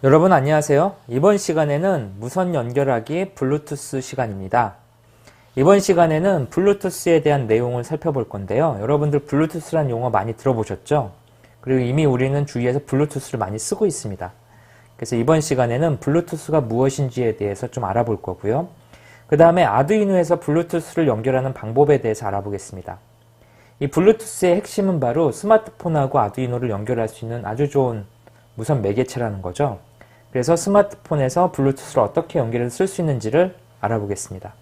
여러분 안녕하세요. 이번 시간에는 무선 연결하기 블루투스 시간입니다. 이번 시간에는 블루투스에 대한 내용을 살펴볼 건데요. 여러분들 블루투스란 용어 많이 들어보셨죠? 그리고 이미 우리는 주위에서 블루투스를 많이 쓰고 있습니다. 그래서 이번 시간에는 블루투스가 무엇인지에 대해서 좀 알아볼 거고요. 그 다음에 아두이노에서 블루투스를 연결하는 방법에 대해서 알아보겠습니다. 이 블루투스의 핵심은 바로 스마트폰하고 아두이노를 연결할 수 있는 아주 좋은 무선 매개체라는 거죠. 그래서 스마트폰에서 블루투스를 어떻게 연결해서 쓸 수 있는지를 알아보겠습니다.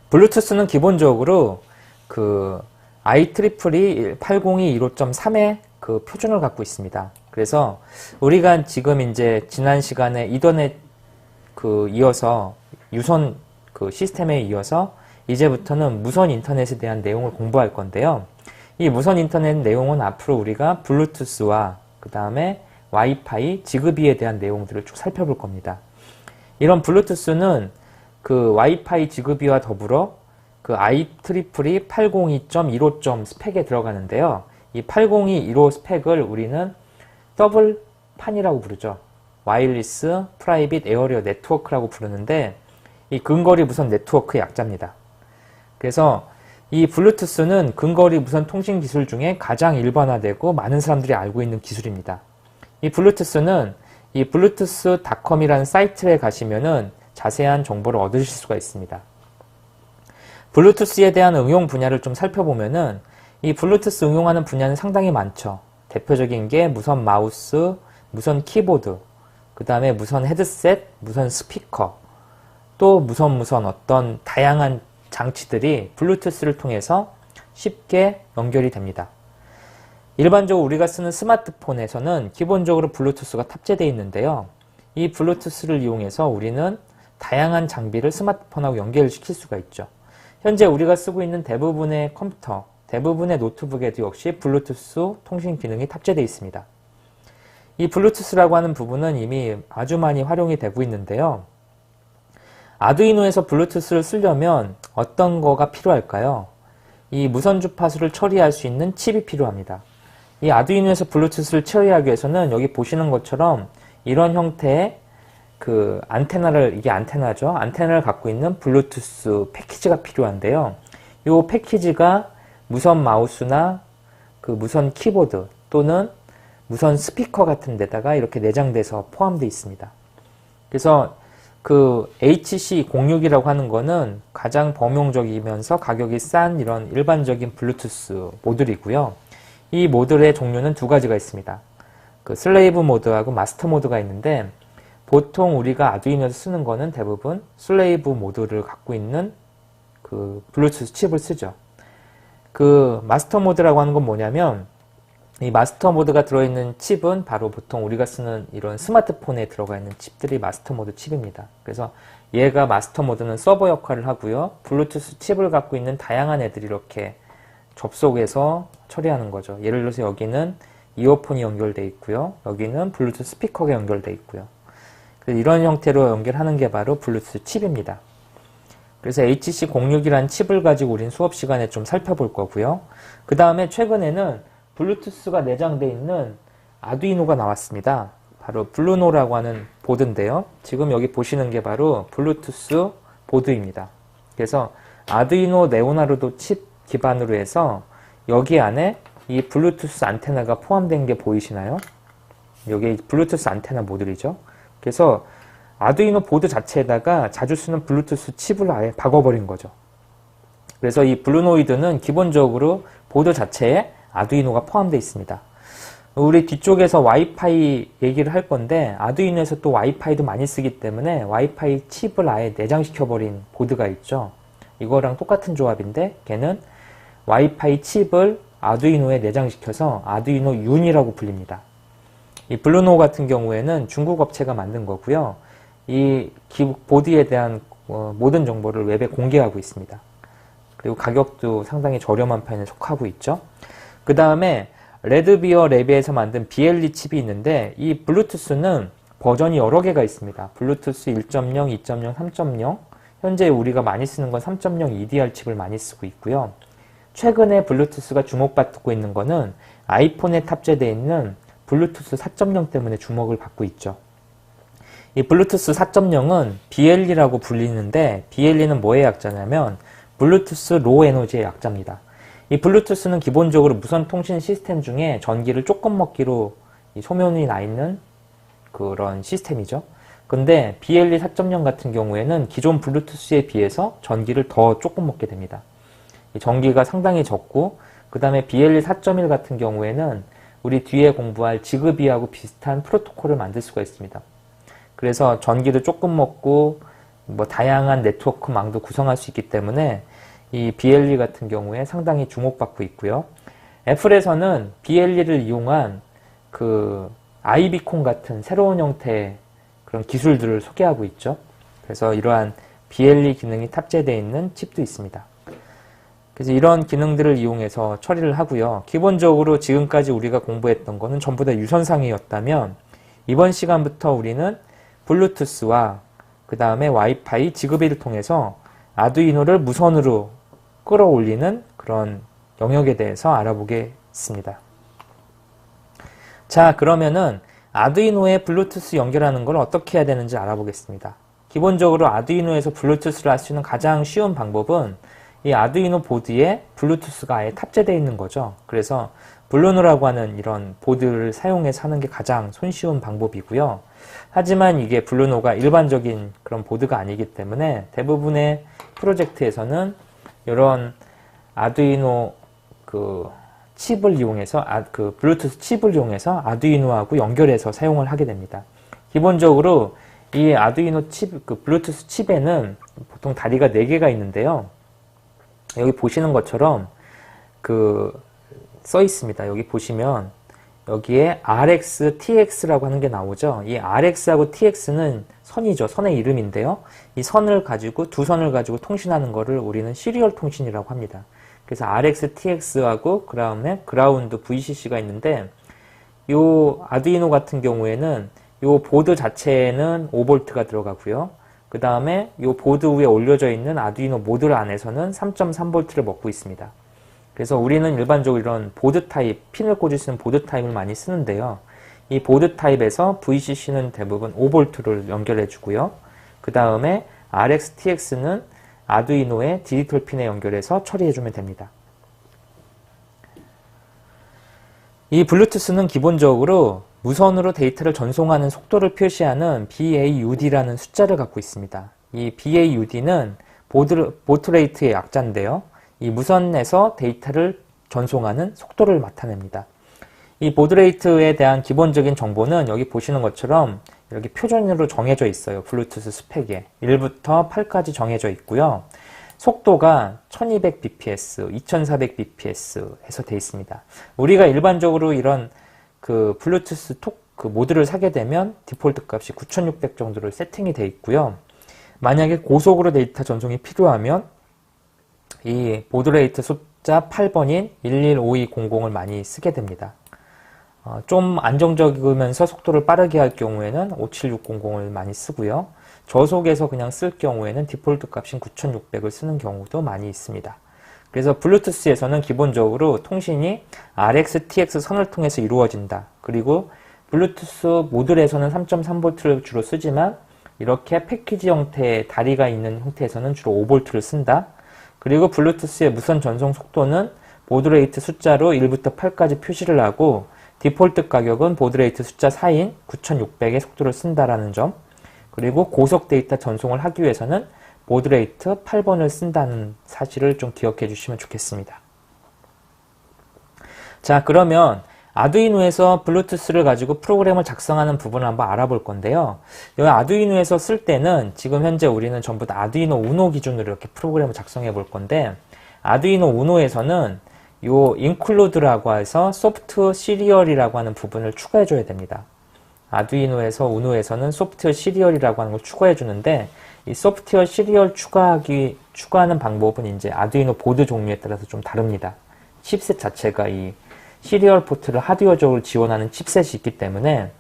블루투스는 기본적으로 그 IEEE 802.15.3의 그 표준을 갖고 있습니다. 그래서 우리가 지금 이제 지난 시간에 이더넷 이어서 유선 그 시스템에 이어서 이제부터는 무선 인터넷에 대한 내용을 공부할 건데요. 이 무선 인터넷 내용은 앞으로 우리가 블루투스와 그 다음에 와이파이, 지그비에 대한 내용들을 쭉 살펴볼 겁니다. 이런 블루투스는 그 와이파이, 지그비와 더불어 그 IEEE 802.15. 스펙에 들어가는데요. 이 802.15 스펙을 우리는 더블 판이라고 부르죠. 와이어리스 프라이빗 에어리어 네트워크라고 부르는데 이 근거리 무선 네트워크의 약자입니다. 그래서 이 블루투스는 근거리 무선 통신 기술 중에 가장 일반화되고 많은 사람들이 알고 있는 기술입니다. 이 블루투스는 이 bluetooth.com이라는 사이트에 가시면은 자세한 정보를 얻으실 수가 있습니다. 블루투스에 대한 응용 분야를 좀 살펴보면은 이 블루투스 응용하는 분야는 상당히 많죠. 대표적인 게 무선 마우스, 무선 키보드, 그 다음에 무선 헤드셋, 무선 스피커, 또 무선 어떤 다양한 장치들이 블루투스를 통해서 쉽게 연결이 됩니다. 일반적으로 우리가 쓰는 스마트폰에서는 기본적으로 블루투스가 탑재되어 있는데요. 이 블루투스를 이용해서 우리는 다양한 장비를 스마트폰하고 연결시킬 수가 있죠. 현재 우리가 쓰고 있는 대부분의 컴퓨터, 대부분의 노트북에도 역시 블루투스 통신 기능이 탑재되어 있습니다. 이 블루투스라고 하는 부분은 이미 아주 많이 활용이 되고 있는데요. 아두이노에서 블루투스를 쓰려면 어떤 거가 필요할까요? 이 무선 주파수를 처리할 수 있는 칩이 필요합니다. 이 아두이노에서 블루투스를 처리하기 위해서는 여기 보시는 것처럼 이런 형태의 그 안테나를, 이게 안테나죠. 안테나를 갖고 있는 블루투스 패키지가 필요한데요. 이 패키지가 무선 마우스나 그 무선 키보드 또는 무선 스피커 같은 데다가 이렇게 내장돼서 포함되어 있습니다. 그래서 그 HC06이라고 하는 거는 가장 범용적이면서 가격이 싼 이런 일반적인 블루투스 모듈이고요. 이 모듈의 종류는 두 가지가 있습니다. 그 슬레이브 모드하고 마스터 모드가 있는데 보통 우리가 아두이노에서 쓰는 거는 대부분 슬레이브 모드를 갖고 있는 그 블루투스 칩을 쓰죠. 그 마스터 모드라고 하는 건 뭐냐면 이 마스터 모드가 들어있는 칩은 바로 보통 우리가 쓰는 이런 스마트폰에 들어가 있는 칩들이 마스터 모드 칩입니다. 그래서 얘가 마스터 모드는 서버 역할을 하고요. 블루투스 칩을 갖고 있는 다양한 애들이 이렇게 접속해서 처리하는 거죠. 예를 들어서 여기는 이어폰이 연결되어 있고요. 여기는 블루투스 스피커가 연결되어 있고요. 이런 형태로 연결하는 게 바로 블루투스 칩입니다. 그래서 HC06이라는 칩을 가지고 우린 수업 시간에 좀 살펴볼 거고요. 그 다음에 최근에는 블루투스가 내장되어 있는 아두이노가 나왔습니다. 바로 블루노라고 하는 보드인데요. 지금 여기 보시는 게 바로 블루투스 보드입니다. 그래서 아두이노 네오나르도 칩 기반으로 해서 여기 안에 이 블루투스 안테나가 포함된 게 보이시나요? 여기 블루투스 안테나 모듈이죠. 그래서 아두이노 보드 자체에다가 자주 쓰는 블루투스 칩을 아예 박아버린 거죠. 그래서 이 블루노이드는 기본적으로 보드 자체에 아두이노가 포함되어 있습니다. 우리 뒤쪽에서 와이파이 얘기를 할 건데 아두이노에서 또 와이파이도 많이 쓰기 때문에 와이파이 칩을 아예 내장시켜버린 보드가 있죠. 이거랑 똑같은 조합인데 걔는 와이파이 칩을 아두이노에 내장시켜서 아두이노 윤이라고 불립니다. 이 블루노 같은 경우에는 중국 업체가 만든 거고요. 이 보드에 대한 모든 정보를 웹에 공개하고 있습니다. 그리고 가격도 상당히 저렴한 편에 속하고 있죠. 그 다음에 레드비어 랩에서 만든 BLE 칩이 있는데 이 블루투스는 버전이 여러 개가 있습니다. 블루투스 1.0, 2.0, 3.0 현재 우리가 많이 쓰는 건 3.0 EDR 칩을 많이 쓰고 있고요. 최근에 블루투스가 주목받고 있는 거는 아이폰에 탑재되어 있는 블루투스 4.0 때문에 주목을 받고 있죠. 이 블루투스 4.0은 BLE라고 불리는데 BLE는 뭐의 약자냐면 블루투스 로우 에너지의 약자입니다. 이 블루투스는 기본적으로 무선 통신 시스템 중에 전기를 조금 먹기로 소문이 나 있는 그런 시스템이죠. 근데 BLE 4.0 같은 경우에는 기존 블루투스에 비해서 전기를 더 조금 먹게 됩니다. 전기가 상당히 적고 그 다음에 BLE 4.1 같은 경우에는 우리 뒤에 공부할 지그비하고 비슷한 프로토콜을 만들 수가 있습니다. 그래서 전기를 조금 먹고 뭐 다양한 네트워크망도 구성할 수 있기 때문에 이 BLE 같은 경우에 상당히 주목받고 있고요. 애플에서는 BLE를 이용한 그 아이비콘 같은 새로운 형태의 그런 기술들을 소개하고 있죠. 그래서 이러한 BLE 기능이 탑재되어 있는 칩도 있습니다. 그래서 이런 기능들을 이용해서 처리를 하고요. 기본적으로 지금까지 우리가 공부했던 거는 전부 다 유선상이었다면 이번 시간부터 우리는 블루투스와 그 다음에 와이파이, 지그비를 통해서 아두이노를 무선으로 끌어올리는 그런 영역에 대해서 알아보겠습니다. 자, 그러면은 아두이노에 블루투스 연결하는 걸 어떻게 해야 되는지 알아보겠습니다. 기본적으로 아두이노에서 블루투스를 할 수 있는 가장 쉬운 방법은 이 아두이노 보드에 블루투스가 아예 탑재되어 있는 거죠. 그래서 블루노라고 하는 이런 보드를 사용해서 하는 게 가장 손쉬운 방법이고요. 하지만 이게 블루노가 일반적인 그런 보드가 아니기 때문에 대부분의 프로젝트에서는 이런 아두이노 그 칩을 이용해서 그 블루투스 칩을 이용해서 아두이노하고 연결해서 사용을 하게 됩니다. 기본적으로 이 아두이노 칩, 그 블루투스 칩에는 보통 다리가 4개가 있는데요. 여기 보시는 것처럼 써 있습니다. 여기 보시면 여기에 RX, TX라고 하는 게 나오죠. 이 RX하고 TX는 선이죠. 선의 이름인데요. 이 선을 가지고 두 선을 가지고 통신하는 거를 우리는 시리얼 통신이라고 합니다. 그래서 RX, TX하고 그 다음에 그라운드 VCC가 있는데 요 아두이노 같은 경우에는 요 보드 자체에는 5V가 들어가고요. 그 다음에 요 보드 위에 올려져 있는 아두이노 모듈 안에서는 3.3V를 먹고 있습니다. 그래서 우리는 일반적으로 이런 보드 타입, 핀을 꽂을 수 있는 보드 타입을 많이 쓰는데요. 이 보드 타입에서 VCC는 대부분 5V를 연결해 주고요. 그 다음에 RX, TX는 아두이노의 디지털 핀에 연결해서 처리해 주면 됩니다. 이 블루투스는 기본적으로 무선으로 데이터를 전송하는 속도를 표시하는 BAUD라는 숫자를 갖고 있습니다. 이 BAUD는 보트레이트의 약자인데요. 이 무선에서 데이터를 전송하는 속도를 나타냅니다. 이 보드레이트에 대한 기본적인 정보는 여기 보시는 것처럼 이렇게 표준으로 정해져 있어요. 블루투스 스펙에 1부터 8까지 정해져 있고요. 속도가 1200bps, 2400bps 해서 되어 있습니다. 우리가 일반적으로 이런 그 블루투스 그 모드를 사게 되면 디폴트 값이 9600 정도로 세팅이 되어 있고요. 만약에 고속으로 데이터 전송이 필요하면 이 보드레이트 숫자 8번인 115200을 많이 쓰게 됩니다. 좀 안정적이면서 속도를 빠르게 할 경우에는 57600을 많이 쓰고요. 저속에서 그냥 쓸 경우에는 디폴트 값인 9600을 쓰는 경우도 많이 있습니다. 그래서 블루투스에서는 기본적으로 통신이 RX, TX 선을 통해서 이루어진다. 그리고 블루투스 모듈에서는 3.3V를 주로 쓰지만 이렇게 패키지 형태의 다리가 있는 형태에서는 주로 5V를 쓴다. 그리고 블루투스의 무선 전송 속도는 보드레이트 숫자로 1부터 8까지 표시를 하고 디폴트 가격은 보드레이트 숫자 4인 9600의 속도를 쓴다라는 점. 그리고 고속 데이터 전송을 하기 위해서는 보드레이트 8번을 쓴다는 사실을 좀 기억해 주시면 좋겠습니다. 자, 그러면 아두이노에서 블루투스를 가지고 프로그램을 작성하는 부분을 한번 알아볼 건데요. 여기 아두이노에서 쓸 때는 지금 현재 우리는 전부 다 아두이노 우노 기준으로 이렇게 프로그램을 작성해 볼 건데 아두이노 우노에서는 요 include라고 해서 소프트 시리얼이라고 하는 부분을 추가해 줘야 됩니다. 아두이노에서 우노에서는 소프트 시리얼이라고 하는 걸 추가해 주는데 이 소프트웨어 시리얼 추가하는 방법은 이제 아두이노 보드 종류에 따라서 좀 다릅니다. 칩셋 자체가 이 시리얼 포트를 하드웨어적으로 지원하는 칩셋이 있기 때문에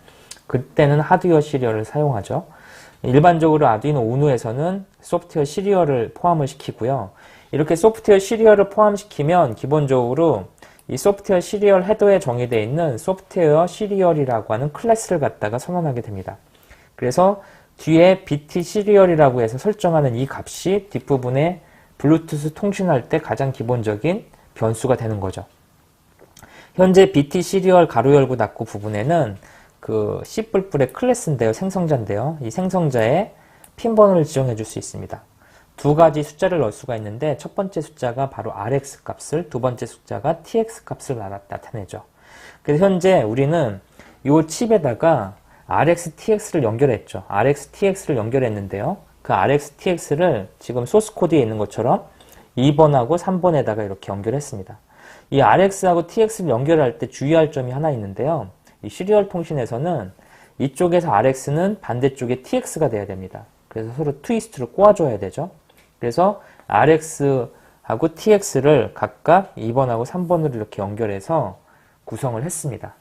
그때는 하드웨어 시리얼을 사용하죠. 일반적으로 아두이노 우노에서는 소프트웨어 시리얼을 포함을 시키고요. 이렇게 소프트웨어 시리얼을 포함시키면 기본적으로 이 소프트웨어 시리얼 헤더에 정의되어 있는 소프트웨어 시리얼이라고 하는 클래스를 갖다가 선언하게 됩니다. 그래서 뒤에 BT 시리얼이라고 해서 설정하는 이 값이 뒷부분에 블루투스 통신할 때 가장 기본적인 변수가 되는 거죠. 현재 BT 시리얼 가로 열고 닫고 부분에는 그 C++의 클래스인데요. 생성자인데요. 이 생성자에 핀 번호를 지정해 줄 수 있습니다. 두 가지 숫자를 넣을 수가 있는데 첫 번째 숫자가 바로 RX 값을, 두 번째 숫자가 TX 값을 나타내죠. 그래서 현재 우리는 이 칩에다가 RX-TX를 연결했죠. RX-TX를 연결했는데요. 그 RX-TX를 지금 소스 코드에 있는 것처럼 2번하고 3번에다가 이렇게 연결했습니다. 이 RX하고 TX를 연결할 때 주의할 점이 하나 있는데요. 이 시리얼 통신에서는 이쪽에서 RX는 반대쪽에 TX가 돼야 됩니다. 그래서 서로 트위스트를 꼬아줘야 되죠. 그래서 RX하고 TX를 각각 2번하고 3번으로 이렇게 연결해서 구성을 했습니다.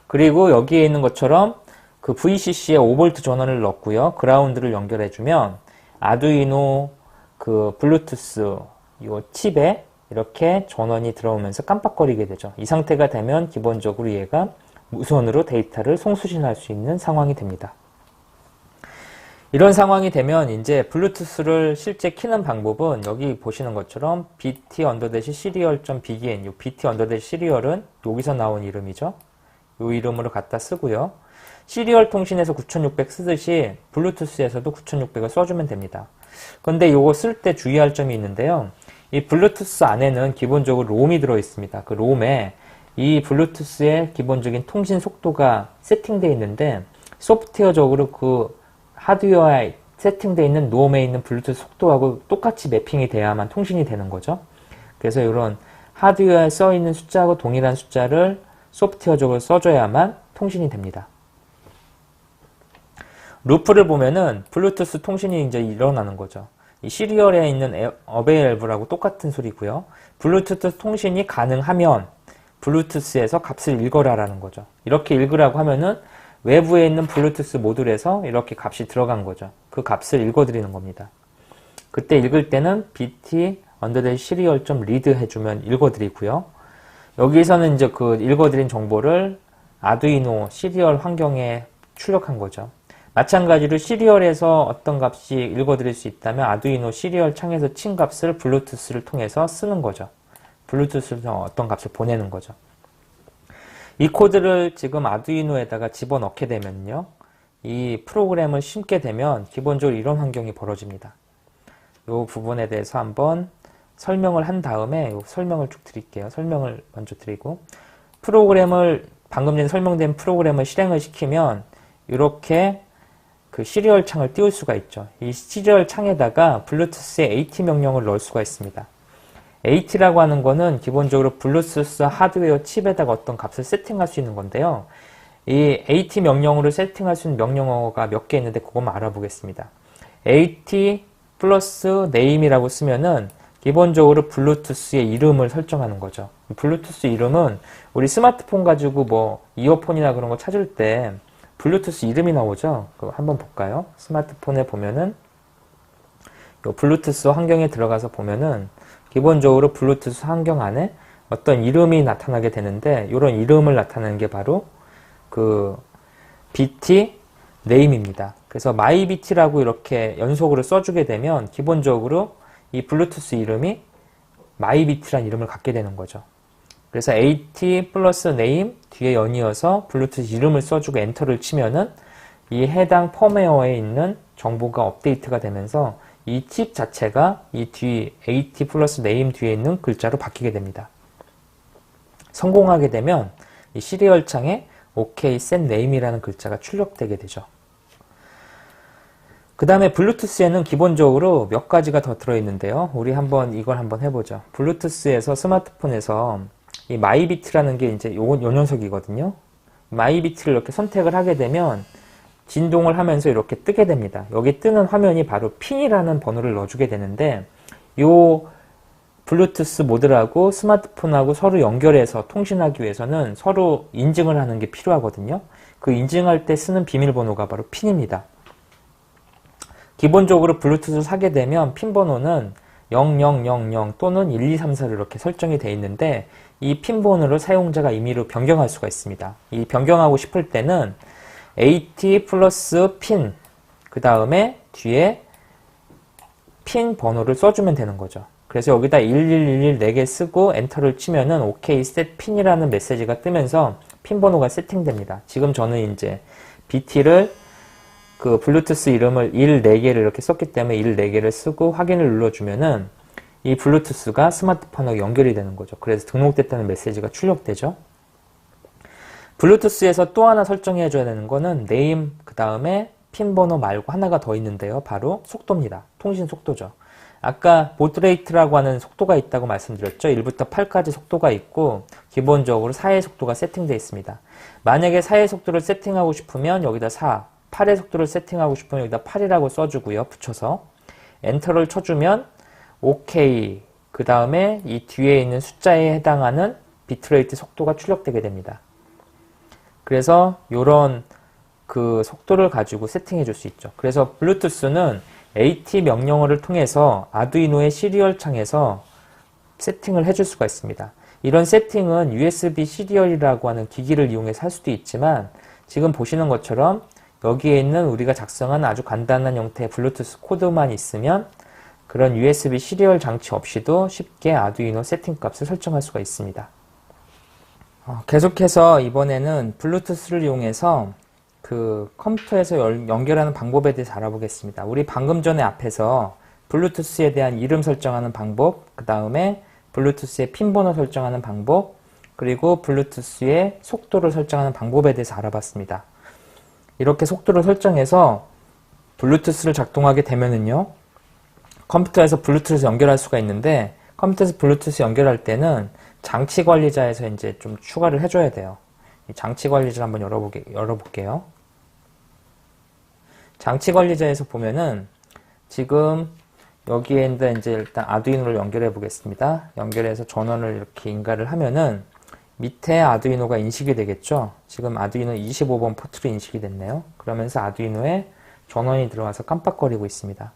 그리고 여기에 있는 것처럼 그 VCC에 5V 전원을 넣고요. 그라운드를 연결해주면 아두이노 그 블루투스 요 칩에 이렇게 전원이 들어오면서 깜빡거리게 되죠. 이 상태가 되면 기본적으로 얘가 무선으로 데이터를 송수신할 수 있는 상황이 됩니다. 이런 상황이 되면 이제 블루투스를 실제 키는 방법은 여기 보시는 것처럼 bt_serial.begin 요 bt_serial은 여기서 나온 이름이죠. 요 이름으로 갖다 쓰고요. 시리얼 통신에서 9600 쓰듯이 블루투스에서도 9600을 써주면 됩니다. 근데 요거 쓸 때 주의할 점이 있는데요. 이 블루투스 안에는 기본적으로 롬이 들어있습니다. 그 롬에 이 블루투스의 기본적인 통신 속도가 세팅되어 있는데 소프트웨어적으로 그 하드웨어에 세팅되어 있는 롬에 있는 블루투스 속도하고 똑같이 매핑이 돼야만 통신이 되는 거죠. 그래서 이런 하드웨어에 써있는 숫자하고 동일한 숫자를 소프트웨어적으로 써줘야만 통신이 됩니다. 루프를 보면은 블루투스 통신이 이제 일어나는 거죠. 이 시리얼에 있는 available하고 똑같은 소리고요. 블루투스 통신이 가능하면 블루투스에서 값을 읽어라라는 거죠. 이렇게 읽으라고 하면은 외부에 있는 블루투스 모듈에서 이렇게 값이 들어간 거죠. 그 값을 읽어드리는 겁니다. 그때 읽을 때는 bt_serial.read 해주면 읽어드리고요. 여기서는 이제 그 읽어드린 정보를 아두이노 시리얼 환경에 출력한 거죠. 마찬가지로 시리얼에서 어떤 값이 읽어드릴 수 있다면 아두이노 시리얼 창에서 친 값을 블루투스를 통해서 쓰는 거죠. 블루투스에서 어떤 값을 보내는 거죠. 이 코드를 지금 아두이노에다가 집어넣게 되면요. 이 프로그램을 심게 되면 기본적으로 이런 환경이 벌어집니다. 이 부분에 대해서 한번 설명을 한 다음에 설명을 쭉 드릴게요. 설명을 먼저 드리고 프로그램을 방금 전에 설명된 프로그램을 실행을 시키면 이렇게 그 시리얼 창을 띄울 수가 있죠. 이 시리얼 창에다가 블루투스의 AT 명령을 넣을 수가 있습니다. AT라고 하는 거는 기본적으로 블루투스 하드웨어 칩에다가 어떤 값을 세팅할 수 있는 건데요. 이 AT 명령으로 세팅할 수 있는 명령어가 몇 개 있는데 그것만 알아보겠습니다. AT 플러스 name이라고 쓰면은 기본적으로 블루투스의 이름을 설정하는 거죠. 블루투스 이름은 우리 스마트폰 가지고 뭐 이어폰이나 그런 거 찾을 때 블루투스 이름이 나오죠. 그거 한번 볼까요? 스마트폰에 보면은 요 블루투스 환경에 들어가서 보면은 기본적으로 블루투스 환경 안에 어떤 이름이 나타나게 되는데 이런 이름을 나타내는 게 바로 그 BT name입니다. 그래서 myBT라고 이렇게 연속으로 써주게 되면 기본적으로 이 블루투스 이름이 myBT라는 이름을 갖게 되는 거죠. 그래서 AT 플러스 name 뒤에 연이어서 블루투스 이름을 써주고 엔터를 치면은 이 해당 펌웨어에 있는 정보가 업데이트가 되면서 이 칩 자체가 이 뒤 AT 플러스 name 뒤에 있는 글자로 바뀌게 됩니다. 성공하게 되면 이 시리얼 창에 OK set name이라는 글자가 출력되게 되죠. 그 다음에 블루투스에는 기본적으로 몇 가지가 더 들어있는데요. 우리 이걸 한번 해보죠. 블루투스에서 스마트폰에서 이 myBit라는 게 이제 요 녀석이거든요. myBit를 이렇게 선택을 하게 되면 진동을 하면서 이렇게 뜨게 됩니다. 여기 뜨는 화면이 바로 핀이라는 번호를 넣어주게 되는데 요 블루투스 모듈하고 스마트폰하고 서로 연결해서 통신하기 위해서는 서로 인증을 하는 게 필요하거든요. 그 인증할 때 쓰는 비밀번호가 바로 핀입니다. 기본적으로 블루투스를 사게 되면 핀 번호는 0000 또는 1234로 이렇게 설정이 되어 있는데 이 핀 번호를 사용자가 임의로 변경할 수가 있습니다. 이 변경하고 싶을 때는 AT 플러스 핀 그 다음에 뒤에 핀 번호를 써주면 되는 거죠. 그래서 여기다 1111 4개 쓰고 엔터를 치면은 OK set 핀이라는 메시지가 뜨면서 핀 번호가 세팅됩니다. 지금 저는 이제 BT를 그 블루투스 이름을 4개를 이렇게 썼기 때문에 4개를 쓰고 확인을 눌러주면은 이 블루투스가 스마트폰하고 연결이 되는 거죠. 그래서 등록됐다는 메시지가 출력되죠. 블루투스에서 또 하나 설정해 줘야 되는 거는 네임 그 다음에 핀 번호 말고 하나가 더 있는데요. 바로 속도입니다. 통신 속도죠. 아까 보드레이트라고 하는 속도가 있다고 말씀드렸죠. 1부터 8까지 속도가 있고 기본적으로 4의 속도가 세팅되어 있습니다. 만약에 4의 속도를 세팅하고 싶으면 여기다 4, 8의 속도를 세팅하고 싶으면 여기다 8이라고 써주고요. 붙여서 엔터를 쳐주면 OK 그 다음에 이 뒤에 있는 숫자에 해당하는 비트레이트 속도가 출력되게 됩니다. 그래서 이런 그 속도를 가지고 세팅해 줄 수 있죠. 그래서 블루투스는 AT 명령어를 통해서 아두이노의 시리얼 창에서 세팅을 해줄 수가 있습니다. 이런 세팅은 USB 시리얼이라고 하는 기기를 이용해서 할 수도 있지만 지금 보시는 것처럼 여기에 있는 우리가 작성한 아주 간단한 형태의 블루투스 코드만 있으면 그런 USB 시리얼 장치 없이도 쉽게 아두이노 세팅 값을 설정할 수가 있습니다. 계속해서 이번에는 블루투스를 이용해서 그 컴퓨터에서 연결하는 방법에 대해서 알아보겠습니다. 우리 방금 전에 앞에서 블루투스에 대한 이름 설정하는 방법, 그 다음에 블루투스의 핀 번호 설정하는 방법, 그리고 블루투스의 속도를 설정하는 방법에 대해서 알아봤습니다. 이렇게 속도를 설정해서 블루투스를 작동하게 되면은요, 컴퓨터에서 블루투스 연결할 수가 있는데 컴퓨터에서 블루투스 연결할 때는 장치 관리자에서 이제 좀 추가를 해줘야 돼요. 이 장치 관리자를 한번 열어볼게요. 장치 관리자에서 보면은 지금 여기에 이제 일단 아두이노를 연결해 보겠습니다. 연결해서 전원을 이렇게 인가를 하면은 밑에 아두이노가 인식이 되겠죠. 지금 아두이노 25번 포트로 인식이 됐네요. 그러면서 아두이노에 전원이 들어가서 깜빡거리고 있습니다.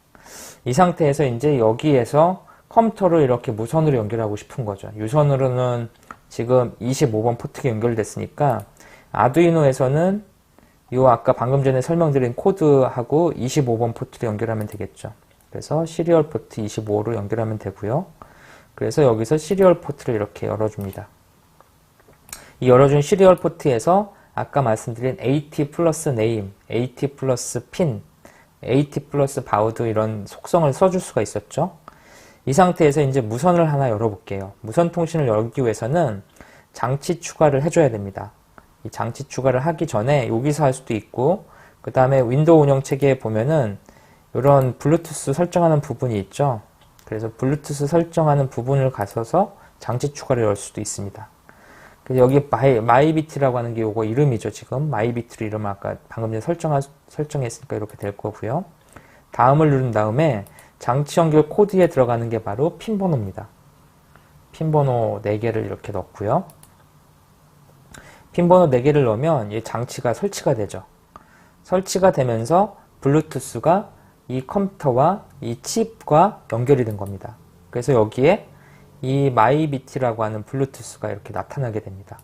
이 상태에서 이제 여기에서 컴퓨터를 이렇게 무선으로 연결하고 싶은 거죠. 유선으로는 지금 25번 포트가 연결됐으니까 아두이노에서는 요 아까 방금 전에 설명드린 코드하고 25번 포트로 연결하면 되겠죠. 그래서 시리얼 포트 25로 연결하면 되고요. 그래서 여기서 시리얼 포트를 이렇게 열어줍니다. 이 열어준 시리얼 포트에서 아까 말씀드린 AT 플러스 네임, AT 플러스 핀, AT 플러스 바우드 이런 속성을 써줄 수가 있었죠. 이 상태에서 이제 무선을 하나 열어볼게요. 무선 통신을 열기 위해서는 장치 추가를 해줘야 됩니다. 이 장치 추가를 하기 전에 여기서 할 수도 있고, 그 다음에 윈도우 운영체계에 보면은 이런 블루투스 설정하는 부분이 있죠. 그래서 블루투스 설정하는 부분을 가셔서 장치 추가를 열 수도 있습니다. 여기 마이비트라고 하는 게 요거 이름이죠. 지금 마이비트로 이름을 아까 방금 전에 설정했으니까 이렇게 될 거고요. 다음을 누른 다음에 장치 연결 코드에 들어가는 게 바로 핀 번호입니다. 핀 번호 4개를 이렇게 넣고요. 핀 번호 4개를 넣으면 이 장치가 설치가 되죠. 설치가 되면서 블루투스가 이 컴퓨터와 이 칩과 연결이 된 겁니다. 그래서 여기에 이 마이비트라고 하는 블루투스가 이렇게 나타나게 됩니다.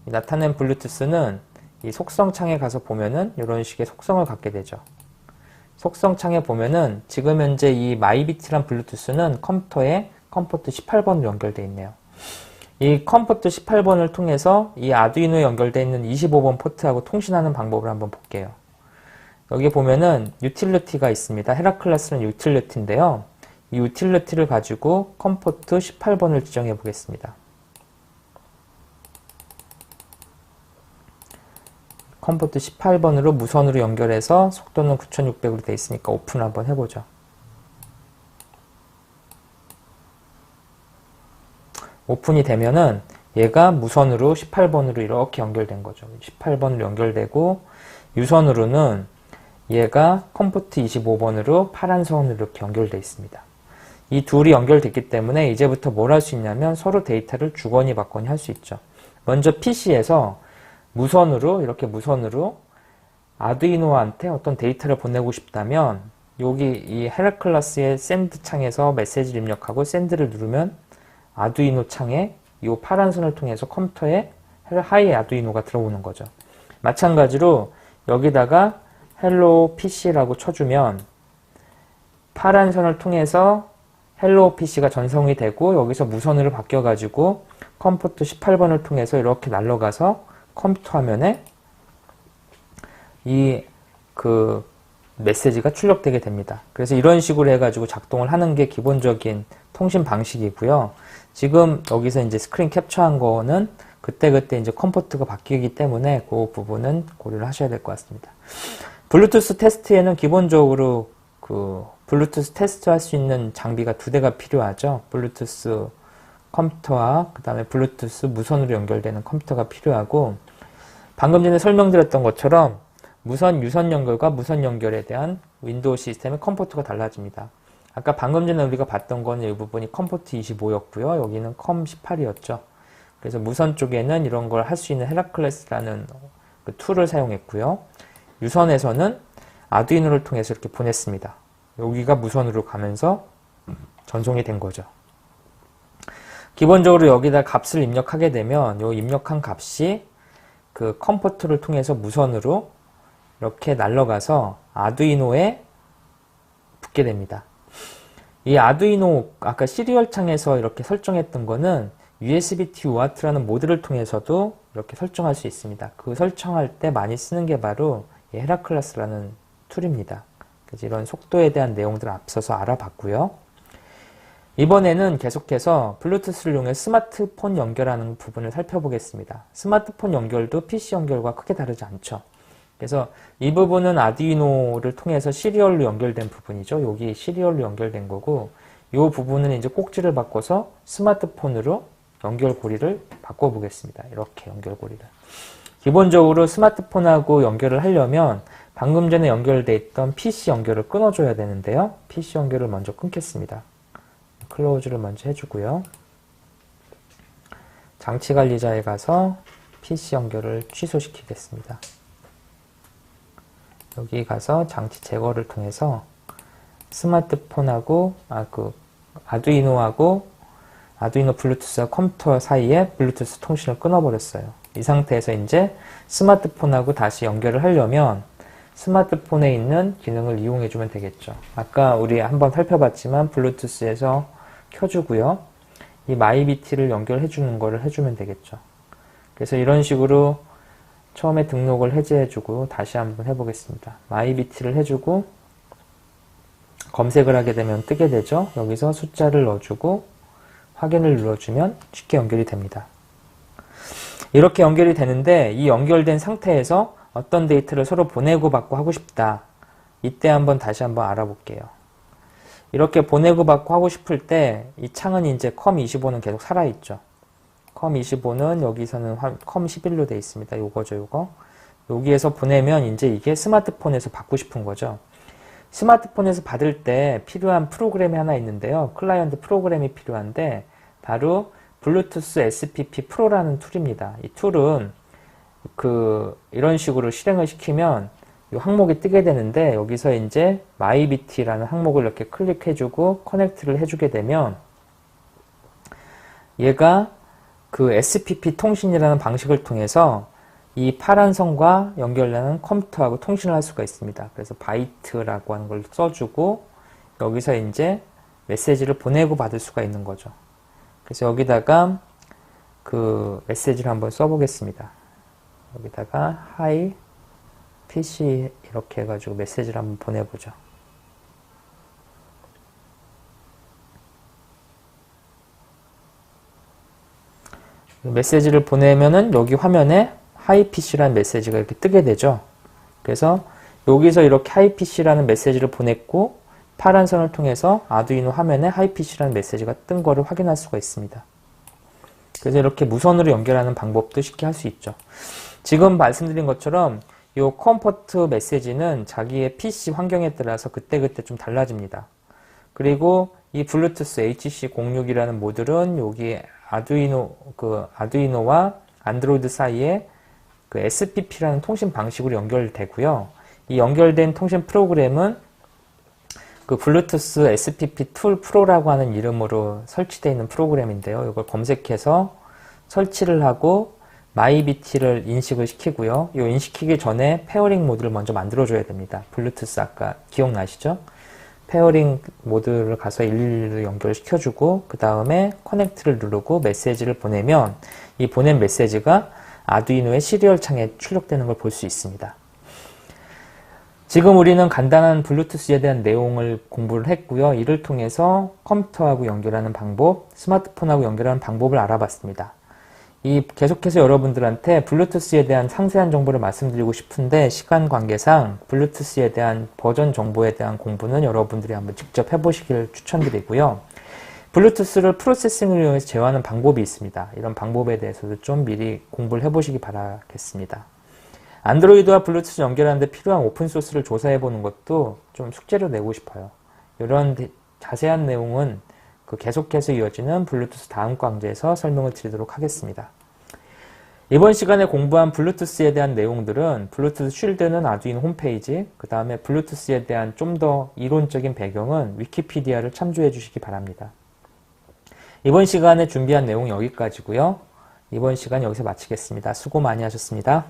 이 나타낸 블루투스는 이 속성 창에 가서 보면은 이런 식의 속성을 갖게 되죠. 속성 창에 보면은 지금 현재 이 마이비트란 블루투스는 컴퓨터에 컴포트 18번으로 연결되어 있네요. 이 컴포트 18번을 통해서 이 아두이노에 연결되어 있는 25번 포트하고 통신하는 방법을 한번 볼게요. 여기 보면은 유틸리티가 있습니다. 헤라클레스는 유틸리티인데요. 이 유틸리티를 가지고 컴포트 18번을 지정해 보겠습니다. 컴포트 18번으로 무선으로 연결해서 속도는 9600으로 되어 있으니까 오픈 한번 해보죠. 오픈이 되면은 얘가 무선으로 18번으로 이렇게 연결된 거죠. 18번으로 연결되고 유선으로는 얘가 컴포트 25번으로 파란 선으로 이렇게 연결되어 있습니다. 이 둘이 연결됐기 때문에 이제부터 뭘 할 수 있냐면 서로 데이터를 주거니 받거니 할 수 있죠. 먼저 PC에서 무선으로 이렇게 무선으로 아두이노한테 어떤 데이터를 보내고 싶다면 여기 이 헤라클라스의 샌드 창에서 메시지를 입력하고 샌드를 누르면 아두이노 창에 이 파란 선을 통해서 컴퓨터에 하이 아두이노가 들어오는 거죠. 마찬가지로 여기다가 헬로 PC라고 쳐주면 파란 선을 통해서 헬로 PC가 전송이 되고 여기서 무선으로 바뀌어가지고 컴포트 18번을 통해서 이렇게 날아가서 컴퓨터 화면에 그 메시지가 출력되게 됩니다. 그래서 이런 식으로 해가지고 작동을 하는 게 기본적인 통신 방식이고요. 지금 여기서 이제 스크린 캡처한 거는 그때그때 이제 컴포트가 바뀌기 때문에 그 부분은 고려를 하셔야 될 것 같습니다. 블루투스 테스트에는 기본적으로 그 블루투스 테스트 할 수 있는 장비가 두 대가 필요하죠. 블루투스 컴퓨터와 그 다음에 블루투스 무선으로 연결되는 컴퓨터가 필요하고, 방금 전에 설명드렸던 것처럼 무선 유선 연결과 무선 연결에 대한 윈도우 시스템의 컴포트가 달라집니다. 아까 방금 전에 우리가 봤던 거는 이 부분이 컴포트 25였고요. 여기는 컴 18이었죠. 그래서 무선 쪽에는 이런 걸 할 수 있는 헤라클레스라는 그 툴을 사용했고요. 유선에서는 아두이노를 통해서 이렇게 보냈습니다. 여기가 무선으로 가면서 전송이 된 거죠. 기본적으로 여기다 값을 입력하게 되면 이 입력한 값이 그 컴포트를 통해서 무선으로 이렇게 날아가서 아두이노에 붙게 됩니다. 이 아두이노 아까 시리얼 창에서 이렇게 설정했던 거는 USB-T UART라는 모드를 통해서도 이렇게 설정할 수 있습니다. 그 설정할 때 많이 쓰는 게 바로 이 헤라클라스라는 툴입니다. 그래서 이런 속도에 대한 내용들을 앞서서 알아봤고요. 이번에는 계속해서 블루투스를 이용해 스마트폰 연결하는 부분을 살펴보겠습니다. 스마트폰 연결도 PC 연결과 크게 다르지 않죠. 그래서 이 부분은 아두이노를 통해서 시리얼로 연결된 부분이죠. 여기 시리얼로 연결된 거고, 이 부분은 이제 꼭지를 바꿔서 스마트폰으로 연결고리를 바꿔보겠습니다. 이렇게 연결고리를. 기본적으로 스마트폰하고 연결을 하려면 방금 전에 연결되어 있던 PC 연결을 끊어줘야 되는데요. PC 연결을 먼저 끊겠습니다. 클로즈를 먼저 해주고요. 장치관리자에 가서 PC 연결을 취소시키겠습니다. 여기 가서 장치 제거를 통해서 스마트폰하고 아두이노하고 아두이노 블루투스와 컴퓨터 사이에 블루투스 통신을 끊어버렸어요. 이 상태에서 이제 스마트폰하고 다시 연결을 하려면 스마트폰에 있는 기능을 이용해주면 되겠죠. 아까 우리 한번 살펴봤지만 블루투스에서 켜주고요. 이 마이비티를 연결해주는 거를 해주면 되겠죠. 그래서 이런 식으로 처음에 등록을 해제해주고 다시 한번 해보겠습니다. 마이비티를 해주고 검색을 하게 되면 뜨게 되죠. 여기서 숫자를 넣어주고 확인을 눌러주면 쉽게 연결이 됩니다. 이렇게 연결이 되는데 이 연결된 상태에서 어떤 데이터를 서로 보내고 받고 하고 싶다. 이때 다시 한번 알아볼게요. 이렇게 보내고 받고 하고 싶을 때 이 창은 이제 컴25는 계속 살아있죠. 컴25는 여기서는 컴11로 되어 있습니다. 요거죠, 요거. 여기에서 보내면 이제 이게 스마트폰에서 받고 싶은 거죠. 스마트폰에서 받을 때 필요한 프로그램이 하나 있는데요. 클라이언트 프로그램이 필요한데 바로 블루투스 SPP 프로라는 툴입니다. 이 툴은 이런 식으로 실행을 시키면 이 항목이 뜨게 되는데 여기서 이제 마이비티라는 항목을 이렇게 클릭해주고 커넥트를 해주게 되면 얘가 그 SPP 통신이라는 방식을 통해서 이 파란 선과 연결되는 컴퓨터하고 통신을 할 수가 있습니다. 그래서 바이트라고 하는 걸 써주고 여기서 이제 메시지를 보내고 받을 수가 있는 거죠. 그래서 여기다가 그 메시지를 한번 써보겠습니다. 여기다가 Hi PC 이렇게 해가지고 메시지를 한번 보내보죠. 메시지를 보내면은 여기 화면에 Hi PC라는 메시지가 이렇게 뜨게 되죠. 그래서 여기서 이렇게 Hi PC라는 메시지를 보냈고 파란 선을 통해서 아두이노 화면에 Hi PC라는 메시지가 뜬 거를 확인할 수가 있습니다. 그래서 이렇게 무선으로 연결하는 방법도 쉽게 할 수 있죠. 지금 말씀드린 것처럼 요 컴포트 메시지는 자기의 PC 환경에 따라서 그때그때 좀 달라집니다. 그리고 이 블루투스 HC06이라는 모듈은 여기 아두이노와 안드로이드 사이에 그 SPP라는 통신 방식으로 연결되고요. 이 연결된 통신 프로그램은 그 블루투스 SPP 툴 프로라고 하는 이름으로 설치되어 있는 프로그램인데요. 이걸 검색해서 설치를 하고 마이비티를 인식을 시키고요. 이 인식하기 전에 페어링 모드를 먼저 만들어줘야 됩니다. 블루투스 아까 기억나시죠? 페어링 모드를 가서 112로 연결시켜주고 그 다음에 커넥트를 누르고 메시지를 보내면 이 보낸 메시지가 아두이노의 시리얼 창에 출력되는 걸 볼 수 있습니다. 지금 우리는 간단한 블루투스에 대한 내용을 공부를 했고요. 이를 통해서 컴퓨터하고 연결하는 방법, 스마트폰하고 연결하는 방법을 알아봤습니다. 계속해서 여러분들한테 블루투스에 대한 상세한 정보를 말씀드리고 싶은데 시간 관계상 블루투스에 대한 버전 정보에 대한 공부는 여러분들이 한번 직접 해보시길 추천드리고요. 블루투스를 프로세싱을 이용해서 제어하는 방법이 있습니다. 이런 방법에 대해서도 좀 미리 공부를 해보시기 바라겠습니다. 안드로이드와 블루투스 연결하는데 필요한 오픈소스를 조사해보는 것도 좀 숙제로 내고 싶어요. 이런 자세한 내용은 계속해서 이어지는 블루투스 다음 강좌에서 설명을 드리도록 하겠습니다. 이번 시간에 공부한 블루투스에 대한 내용들은 블루투스 쉴드는 아두이노 홈페이지, 그 다음에 블루투스에 대한 좀 더 이론적인 배경은 위키피디아를 참조해 주시기 바랍니다. 이번 시간에 준비한 내용은 여기까지고요. 이번 시간 여기서 마치겠습니다. 수고 많이 하셨습니다.